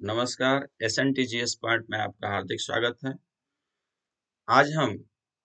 नमस्कार, SNTGS point में आपका हार्दिक स्वागत है। आज हम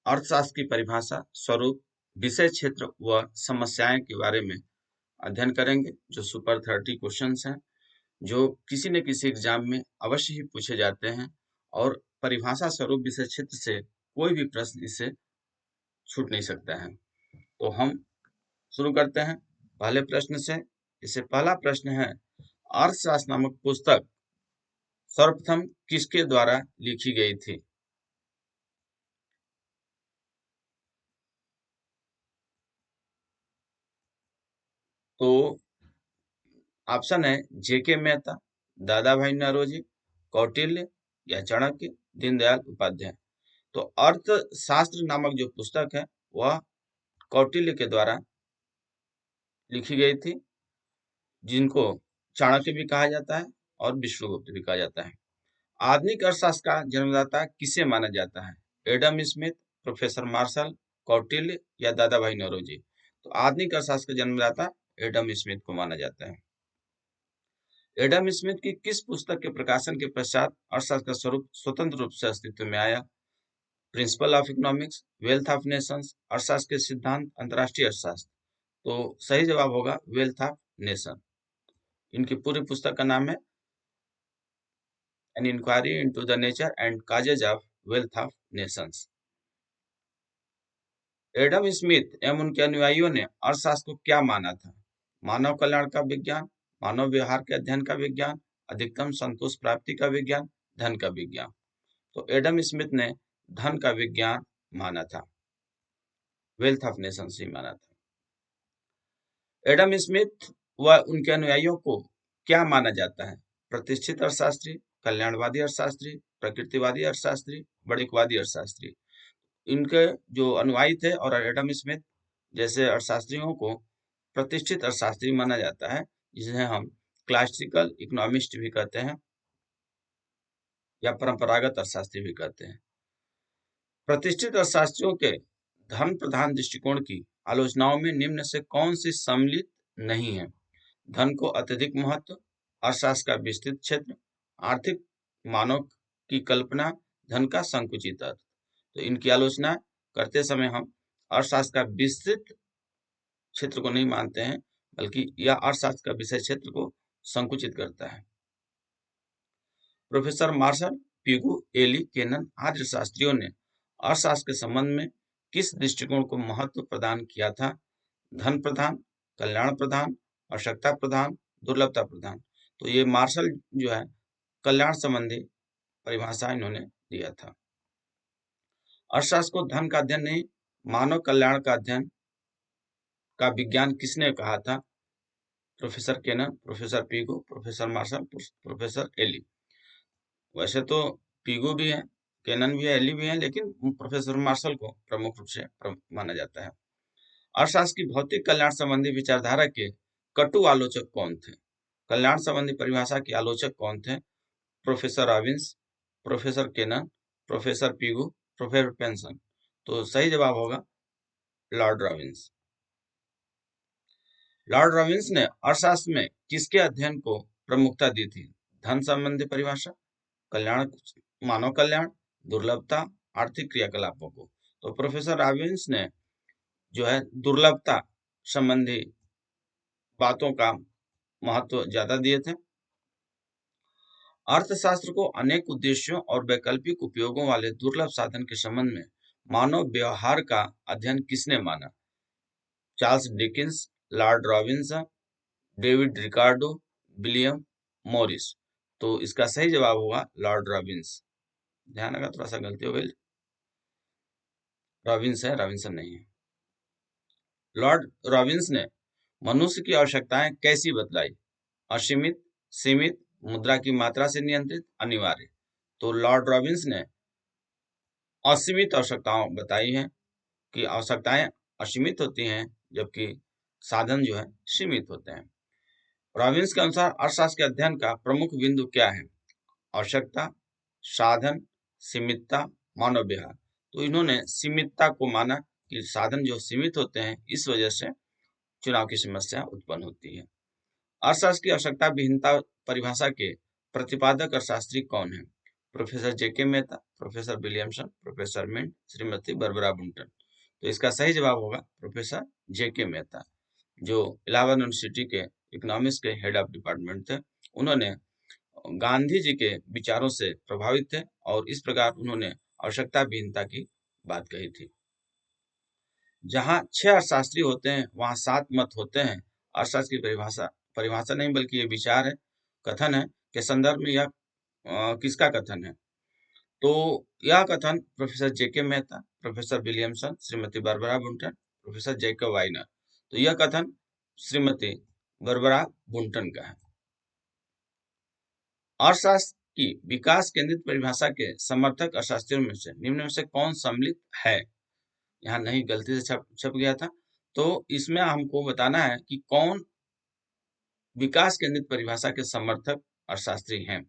अर्थशास्त्र की परिभाषा, स्वरूप, विषय क्षेत्र व समस्याएं के बारे में अध्ययन करेंगे, जो सुपर 30 क्वेश्चंस हैं, जो किसी न किसी एग्जाम में अवश्य ही पूछे जाते हैं और परिभाषा, स्वरूप, विषय क्षेत्र से कोई भी प्रश्न इससे छूट नहीं सकता है। तो हम शुरू करते हैं पहले प्रश्न से। इससे पहला प्रश्न है, अर्थशास्त्र नामक पुस्तक सर्वप्रथम किसके द्वारा लिखी गई थी? तो ऑप्शन है जेके मेहता, दादा भाई नौरोजी, कौटिल्य या चाणक्य, दीनदयाल उपाध्याय। तो अर्थशास्त्र नामक जो पुस्तक है वह कौटिल्य के द्वारा लिखी गई थी, जिनको चाणक्य भी कहा जाता है और विष्णुगुप्त भी कहा जाता है। आधुनिक अर्थशास्त्र का जन्मदाता किसे माना जाता है? Adam Smith, professor Marshall, Kautilya या दादा भाई नौरोजी। तो आधुनिक अर्थशास्त्र का जन्मदाता एडम स्मिथ को माना जाता है। एडम स्मिथ की किस पुस्तक के प्रकाशन के पश्चात अर्थशास्त्र का स्वरूप स्वतंत्र रूप से अस्तित्व में आया? Principle of economics, wealth of Nations, अर्थशास्त्र के सिद्धांत, अंतर्राष्ट्रीय अर्थशास्त्र। तो सही जवाब होगा वेल्थ ऑफ नेशन। इनकी पूरी पुस्तक का नाम है an inquiry into the nature and causes of wealth of nations. Adam Smith एवं उनके अनुयायियों ने अर्थशास्त्र को क्या माना था? मानव कल्याण का विज्ञान, मानव व्यवहार के अध्ययन का विज्ञान, अधिकतम संतोष प्राप्ति का विज्ञान, धन का विज्ञान। तो एडम स्मिथ ने धन का विज्ञान माना था, वेल्थ ऑफ नेशंस ही माना था। एडम स्मिथ व उनके अनुयायियों को क्या माना जाता है? प्रतिष्ठित अर्थशास्त्री, कल्याणवादी अर्थशास्त्री, प्रकृतिवादी अर्थशास्त्री, बड़िकवादी अर्थशास्त्री। इनके जो अनुयायी थे और एडम स्मिथ जैसे अर्थशास्त्रियों को प्रतिष्ठित अर्थशास्त्री माना जाता है, जिन्हें हम क्लासिकल इकोनॉमिस्ट भी कहते हैं या परंपरागत अर्थशास्त्री भी कहते हैं। प्रतिष्ठित अर्थशास्त्रियों के धन प्रधान दृष्टिकोण की आलोचनाओं में निम्न से कौन सी सम्मिलित नहीं है? धन को अत्यधिक महत्व, अर्थशास्त्र का विस्तृत क्षेत्र, आर्थिक मानव की कल्पना, धन का संकुचित अर्थ। तो इनकी आलोचना करते समय हम अर्थशास्त्र का विस्तृत क्षेत्र को नहीं मानते हैं, बल्कि यह अर्थशास्त्र का विषय क्षेत्र को संकुचित करता है। Professor Marshall, Pigou, Ely, Cannan आदि शास्त्रियों ने अर्थशास्त्र के संबंध में किस दृष्टिकोण को महत्व प्रदान किया था? धन प्रधान, कल्याण प्रधान, आवश्यकता प्रधान, दुर्लभता प्रधान। तो ये मार्शल जो है कल्याण संबंधी परिभाषा इन्होंने दिया था। अर्थशास्त्र को धन का अध्ययन नहीं, मानव कल्याण का अध्ययन का विज्ञान किसने कहा था? Professor Cannan, professor Pigou, professor Marshall, professor Ely. वैसे तो पिगू भी है, केनन भी है, एली भी है, लेकिन प्रोफेसर मार्शल को प्रमुख रूप से माना जाता है। अर्थशास्त्र की भौतिक कल्याण संबंधी विचारधारा के कटु आलोचक कौन थे? कल्याण संबंधी परिभाषा के आलोचक कौन थे? Professor Robbins, professor Cannan, professor Pigou, professor Penson. तो सही जवाब होगा लॉर्ड रॉबिन्स। लॉर्ड रॉबिन्स ने अर्थशास्त्र में किसके अध्ययन को प्रमुखता दी थी? धन संबंधी परिभाषा, कल्याण, मानव कल्याण, दुर्लभता, आर्थिक क्रियाकलापों को। तो प्रोफेसर रॉबिन्स ने जो है दुर्लभता संबंधी बातों का महत्व ज्यादा दिए थे। अर्थशास्त्र को अनेक उद्देश्यों और वैकल्पिक उपयोगों वाले दुर्लभ साधन के संबंध में मानव व्यवहार का अध्ययन किसने माना? Charles Dickens, Lord Robinson, David Ricardo, William Morris. तो इसका सही जवाब होगा लॉर्ड रॉबिन्स। ध्यान रखा, थोड़ा सा गलती हो गई, रॉबिन्स है, रॉबिन्सन नहीं है। लॉर्ड रॉबिन्स ने मनुष्य की आवश्यकताएं कैसी बतलाई? असीमित, सीमित, मुद्रा की मात्रा से नियंत्रित, अनिवार्य। तो लॉर्ड रॉबिन्स ने असीमित आवश्यकताओं बताई हैं कि आवश्यकताएं असीमित होती हैं जबकि साधन जो है सीमित होते हैं। रॉबिन्स के अनुसार अर्थशास्त्र के अध्ययन का प्रमुख बिंदु क्या है? आवश्यकता, साधन, सीमितता, मानव व्यवहार। तो इन्होंने सीमितता को माना कि साधन जो सीमित होते हैं, इस वजह से चुनाव की समस्या उत्पन्न होती है। अर्थशास्त्र की आवश्यकता विहीनता परिभाषा के प्रतिपादक अर्थशास्त्री कौन है? Professor J K Mehta, professor Williamson, professor Mint, Shrimati Barbara Bunton. तो इसका सही जवाब होगा प्रोफेसर जेके मेहता, जो इलाहाबाद यूनिवर्सिटी के इकोनॉमिक्स के हेड ऑफ डिपार्टमेंट थे। उन्होंने गांधी जी के विचारों से प्रभावित थे और इस प्रकार उन्होंने आवश्यकता विहीनता की बात कही थी। जहाँ 6 अर्थशास्त्री होते हैं वहाँ 7 मत होते हैं। अर्थशास्त्र की परिभाषा नहीं बल्कि ये विचार है, कथन है के संदर्भ में यह किसका कथन है? तो यह कथन professor J K Mehta, professor Williamson, Shrimati Barbara Bunton, professor Jacob Viner. तो यह कथन श्रीमती बरबरा बुंटन का है। अर्थशास्त्र की विकास केंद्रित परिभाषा के समर्थक अर्थशास्त्रियों में से निम्न में से कौन सम्मिलित है? यहाँ नहीं, गलती से छप गया था। तो इसमें हमको बताना है कि कौन विकास केंद्रित परिभाषा के समर्थक अर्थशास्त्री हैं।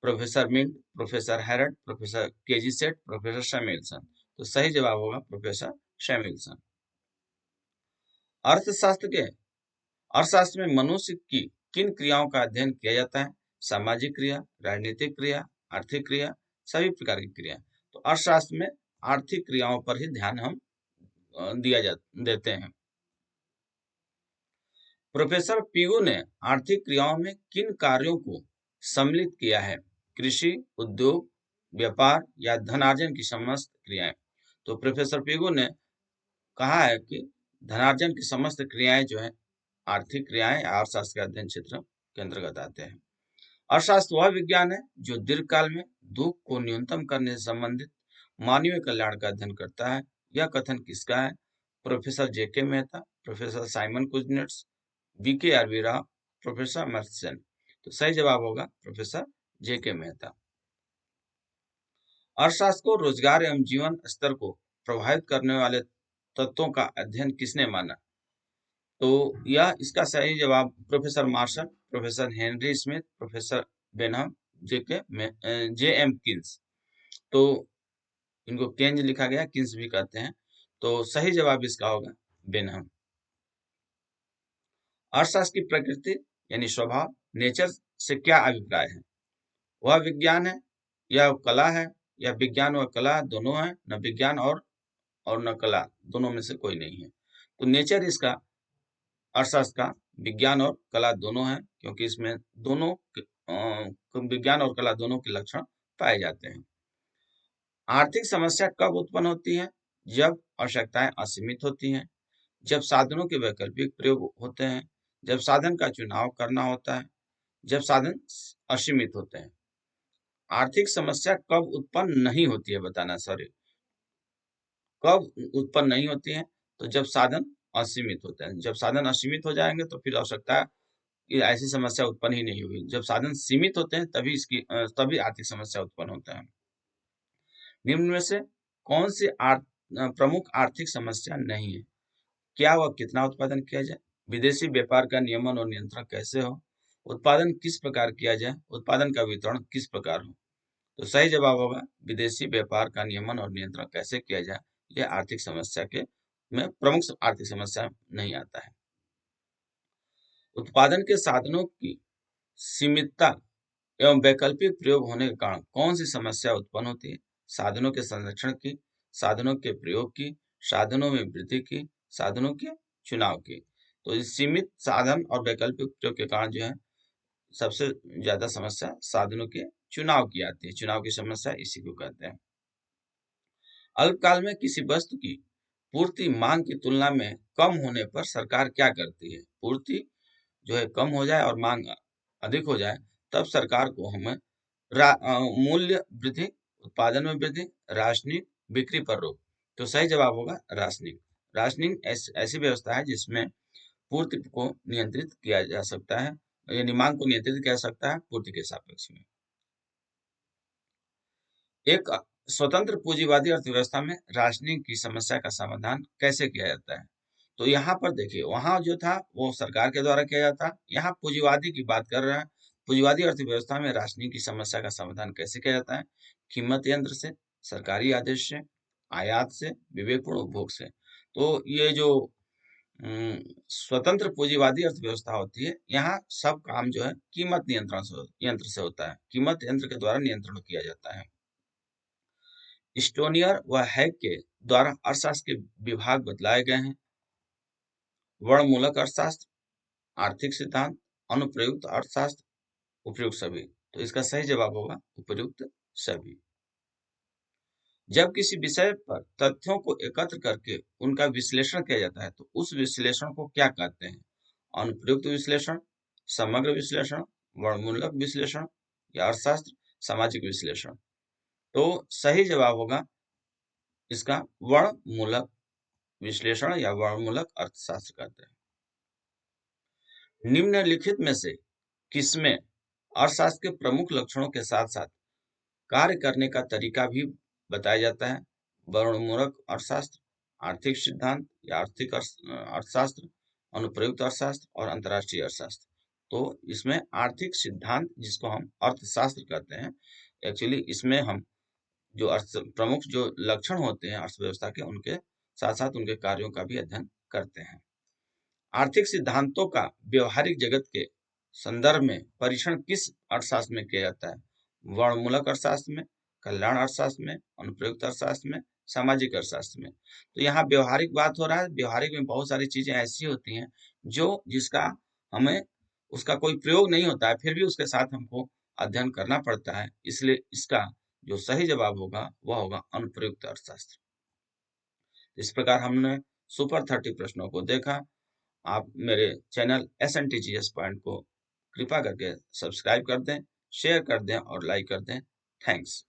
Professor Mint, professor Harrod, professor K G सेट, प्रोफेसर सैमुएल्सन। तो सही जवाब होगा प्रोफेसर सैमुएल्सन। अर्थशास्त्र में मनुष्य की किन क्रियाओं का अध्ययन किया जाता है? सामाजिक क्रिया, राजनीतिक क्रिया, आर्थिक क्रिया, सभी प्रकार की क्रिया। तो अर्थशास्त्र में आर्थिक क्रियाओं पर ही ध्यान हम देते हैं। प्रोफेसर पिगू ने आर्थिक क्रियाओं में किन कार्यों को सम्मिलित किया है? कृषि, उद्योग, व्यापार या धनार्जन की समस्त क्रियाएं। तो प्रोफेसर पिगू ने कहा है कि धनार्जन की समस्त क्रियाएं जो है आर्थिक क्रियाएं अर्थशास्त्र के अध्ययन क्षेत्र के अंतर्गत आते हैं। अर्थशास्त्र वह विज्ञान है जो दीर्घकाल में दुख को न्यूनतम करने से संबंधित मानवीय कल्याण का अध्ययन करता है। यह कथन किसका है? Professor J K Mehta, professor Simon Kuznets, B K R V Rao, professor Amartya Sen. तो सही जवाब होगा प्रोफेसर जेके मेहता। अर्थशास्त्र को रोजगार एवं जीवन स्तर को प्रभावित करने वाले तत्वों का अध्ययन किसने माना? तो यह इसका सही जवाब professor Marshall, professor Henry Smith, professor Benham, J M Keynes. तो इनको केंज लिखा गया, किन्स भी कहते हैं। तो सही जवाब इसका होगा बेनहम। अर्थशास्त्र की प्रकृति यानी स्वभाव, नेचर से क्या अभिप्राय है? वह विज्ञान है या कला है, या विज्ञान व कला दोनों है, न विज्ञान और न कला, दोनों में से कोई नहीं है। तो नेचर इसका अर्थशास्त्र का विज्ञान और कला दोनों है, क्योंकि इसमें दोनों विज्ञान और कला दोनों के लक्षण पाए जाते हैं। आर्थिक समस्या कब उत्पन्न होती है? जब आवश्यकताएं असीमित होती हैं, जब साधनों के वैकल्पिक प्रयोग होते हैं, जब साधन का चुनाव करना होता है, जब साधन असीमित होते हैं। आर्थिक समस्या कब उत्पन्न नहीं होती है बताना, सॉरी, कब उत्पन्न नहीं होती है? तो जब साधन असीमित होते हैं। जब साधन असीमित हो जाएंगे तो फिर आवश्यकता ये ऐसी समस्या उत्पन्न ही नहीं होगी। जब साधन सीमित होते हैं तभी आर्थिक समस्या उत्पन्न होता है। निम्न में से कौन सी प्रमुख आर्थिक समस्या नहीं है? क्या वह कितना उत्पादन किया जाए? विदेशी व्यापार का नियमन और नियंत्रण कैसे हो? उत्पादन किस प्रकार किया जाए? उत्पादन का वितरण किस प्रकार हो? तो सही जवाब होगा विदेशी व्यापार का नियमन और नियंत्रण कैसे किया जाए। यह आर्थिक समस्या के में प्रमुख आर्थिक समस्या नहीं आता है। उत्पादन के साधनों की सीमितता एवं वैकल्पिक प्रयोग होने के कारण कौन सी समस्या उत्पन्न होती है? साधनों के संरक्षण की, साधनों के प्रयोग की, साधनों में वृद्धि की, साधनों के चुनाव की। तो इस सीमित साधन और वैकल्पिक प्रयोग के कारण जो है सबसे ज्यादा समस्या साधनों के चुनाव की आती है। चुनाव की समस्या इसी को कहते हैं। अल्पकाल में किसी वस्तु की पूर्ति मांग की तुलना में कम होने पर सरकार क्या करती है? पूर्ति जो है कम हो जाए और मांग अधिक हो जाए तब सरकार को हमें मूल्य वृद्धि, उत्पादन में वृद्धि, राशनिंग, बिक्री पर रोक। तो सही जवाब होगा राशनिंग। राशनिंग ऐसी व्यवस्था है जिसमें पूर्ति को नियंत्रित किया जा सकता है, यानी मांग को नियंत्रित किया जा सकता है पूर्ति के सापेक्ष में। एक स्वतंत्र पूंजीवादी अर्थव्यवस्था में राशनिंग की समस्या का समाधान कैसे किया जाता है? तो यहाँ पर देखिए, वहां जो था वो सरकार के द्वारा किया जाता, यहाँ पूंजीवादी की बात कर रहे हैं। पूंजीवादी अर्थव्यवस्था में राशनिंग की समस्या का समाधान कैसे किया जाता है? कीमत यंत्र से, सरकारी आदेश से, आयात से, विवेकपूर्ण उपभोग से। तो ये जो स्वतंत्र पूंजीवादी अर्थव्यवस्था होती है। यहाँ सब काम जो है कीमत यंत्र से होता है, कीमत यंत्र के द्वारा नियंत्रण किया जाता है। स्टोनियर व हैग के द्वारा अर्थशास्त्र के विभाग बतलाए गए हैं। वर्णमूलक अर्थशास्त्र, आर्थिक सिद्धांत, अनुप्रयुक्त अर्थशास्त्र, उपयुक्त सभी। तो इसका सही जवाब होगा उपयुक्त सभी। जब किसी विषय पर तथ्यों को एकत्र करके उनका विश्लेषण किया जाता है तो उस विश्लेषण को क्या कहते हैं? अनुप्रयुक्त विश्लेषण, समग्र विश्लेषण, वर्णमूलक विश्लेषण या अर्थशास्त्र, सामाजिक विश्लेषण। तो सही जवाब होगा इसका वर्णमूलक विश्लेषण या वर्णमूलक अर्थशास्त्र कहते हैं। निम्नलिखित में से किसमें अर्थशास्त्र के प्रमुख लक्षणों के साथ साथ कार्य करने का तरीका भी बताया जाता है? वर्णमूलक अर्थशास्त्र, आर्थिक सिद्धांत या आर्थिक अर्थशास्त्र, अनुप्रयुक्त अर्थशास्त्र और अंतर्राष्ट्रीय अर्थशास्त्र। तो इसमें आर्थिक सिद्धांत, जिसको हम अर्थशास्त्र कहते हैं, एक्चुअली इसमें हम जो प्रमुख जो लक्षण होते हैं अर्थव्यवस्था के, उनके साथ साथ उनके कार्यों का भी अध्ययन करते हैं। आर्थिक सिद्धांतों का व्यवहारिक जगत के संदर्भ में परीक्षण किस अर्थशास्त्र में किया जाता है? वर्णमूलक अर्थशास्त्र में, कल्याण अर्थशास्त्र में, अनुप्रयुक्त अर्थशास्त्र में, सामाजिक अर्थशास्त्र में। तो यहाँ व्यवहारिक बात हो रहा है। व्यवहारिक में बहुत सारी चीजें ऐसी होती हैं जिसका हमें उसका कोई प्रयोग नहीं होता है, फिर भी उसके साथ हमको अध्ययन करना पड़ता है। इसलिए इसका जो सही जवाब होगा वह होगा अनुप्रयुक्त अर्थशास्त्र। इस प्रकार हमने सुपर 30 प्रश्नों को देखा। आप मेरे चैनल SNTGS पॉइंट को कृपा करके सब्सक्राइब कर दें, शेयर कर दें और लाइक कर दें। थैंक्स।